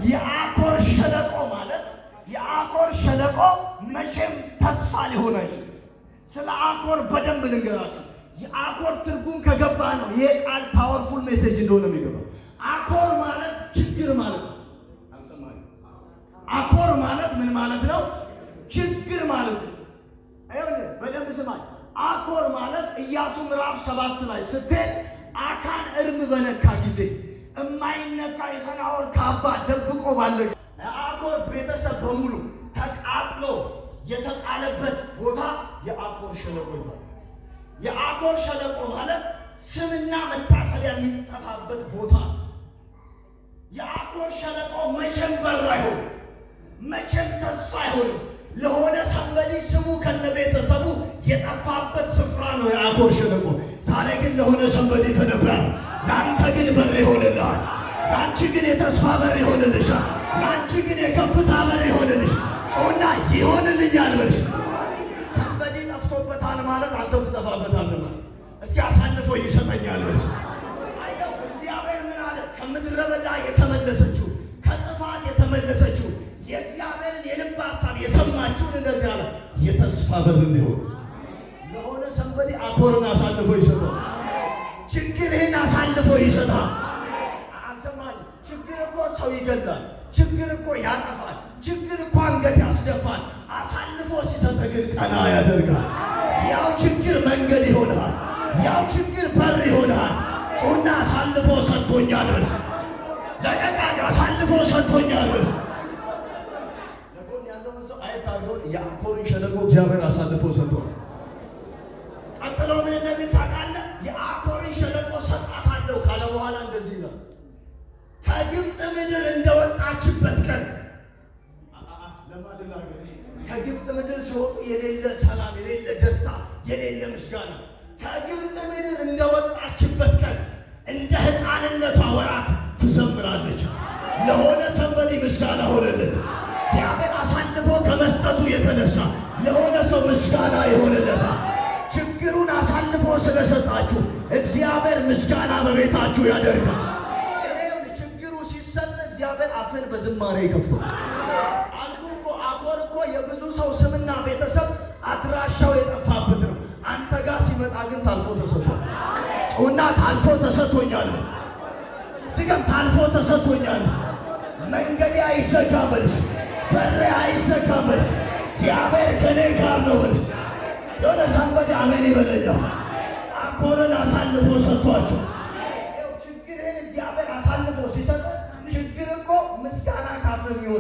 የአኮር ሸለቆ ማለት የአኮር ሸለቆ መቼም ተስፋ ሊሆን አይችልም። ስለ አኮር በደንብ ልንገራችሁ። የአኮር ትርጉም ከገባ ነው ይሄ ቃል ፓወርፉል ሜሴጅ እንደሆነ የሚገባው። አኮር ማለት ችግር ማለት ነው። አኮር ማለት ምን ማለት ነው? ችግር ማለት ነው። አይደል? በደንብ ስማኝ። አኮር ማለት ኢያሱ ምዕራፍ 7 ላይ ስትሄድ አካን እርም በነካ ጊዜ የማይነካ የሰናዖር ካባ ደብቆ ባለ የአኮር ቤተሰብ በሙሉ ተቃጥሎ የተጣለበት ቦታ የአኮር ሸለቆ ይባላል። የአኮር ሸለቆ ማለት ስምና መታሰቢያ የሚጠፋበት ቦታ። የአኮር ሸለቆ መቼም በር አይሆንም፣ መቼም ተስፋ አይሆንም። ለሆነ ሰንበዲ ስሙ ከነቤተሰቡ የጠፋበት ስፍራ ነው የአኮር ሸለቆ። ዛሬ ግን ለሆነ ሰንበዲ ተነብሯል። ለአንተ ግን በር ይሆንልሃል። ለአንቺ ግን የተስፋ በር ይሆንልሻል። ለአንቺ ግን የከፍታ በር ይሆንልሽ። ጮና ይሆንልኛል በልሽ። ሰንበዲ ጠፍቶበታል ማለት አንተ ትጠፋበታለህ ማለት። እስኪ አሳልፎ ይሰጠኛል በልሽ። እግዚአብሔር ምን አለ? ከምድረ በዳ የተመለሰችው ከጥፋት የተመለሰችው የእግዚአብሔርን የልብ ሐሳብ የሰማችሁን እንደዚህ አለ፣ የተስፋ በር እንዲሆን ለሆነ ሰንበዲ አኮርን አሳልፎ ይሰጣል። ችግርህን አሳልፎ ይሰጣል። አልሰማኝ? ችግር እኮ ሰው ይገላል። ችግር እኮ ያጠፋል። ችግር እኮ አንገት ያስደፋል። አሳልፎ ሲሰጥ ግን ቀና ያደርጋል። ያው ችግር መንገድ ይሆናል። ያው ችግር በር ይሆናል። ጮና አሳልፎ ሰጥቶኛል በል። ለቀቃቅ አሳልፎ ሰጥቶኛል በል። ለጎን ያለውን ሰው አይታርጎን የአኮርን ሸለቆ እግዚአብሔር አሳልፎ ሰጥቷል። ቀጥሎ ምን እንደሚል ታውቃለህ? የአኮርን ሸለቆ ሰጣታለሁ ካለ በኋላ እንደዚህ ይላል፣ ከግብፅ ምድር እንደወጣችበት ቀን። ከግብፅ ምድር ሲወጡ የሌለ ሰላም፣ የሌለ ደስታ፣ የሌለ ምስጋና። ከግብፅ ምድር እንደወጣችበት ቀን እንደ ሕፃንነቷ ወራት ትዘምራለች። ለሆነ ሰንበዲ ምስጋና ሆነለት። እግዚአብሔር አሳልፎ ከመስጠቱ የተነሳ ለሆነ ሰው ምስጋና ይሆንለታል። ችግሩን አሳልፎ ስለሰጣችሁ እግዚአብሔር ምስጋና በቤታችሁ ያደርጋል። ችግሩ ሲሰጥ እግዚአብሔር አፍን በዝማሬ ይከፍታል። አልኩ እኮ አኮር እኮ የብዙ ሰው ስምና ቤተሰብ አድራሻው የጠፋበት ነው። አንተ ጋር ሲመጣ ግን ታልፎ ተሰጥቷል። ጩና ታልፎ ተሰጥቶኛል። ድገም፣ ታልፎ ተሰጥቶኛል። መንገዴ አይዘጋም በልሽ፣ በሬ አይዘጋም በልሽ። እግዚአብሔር ከኔ ጋር ነው በልሽ። የሆነ ሰንበዲ አሜን ይበለኛ። አኮርን አሳልፎ ሰጥቷቸው ችግርህን እግዚአብሔር አሳልፎ ሲሰጥ ችግር እኮ ምስጋና ካፍ የሚወስድ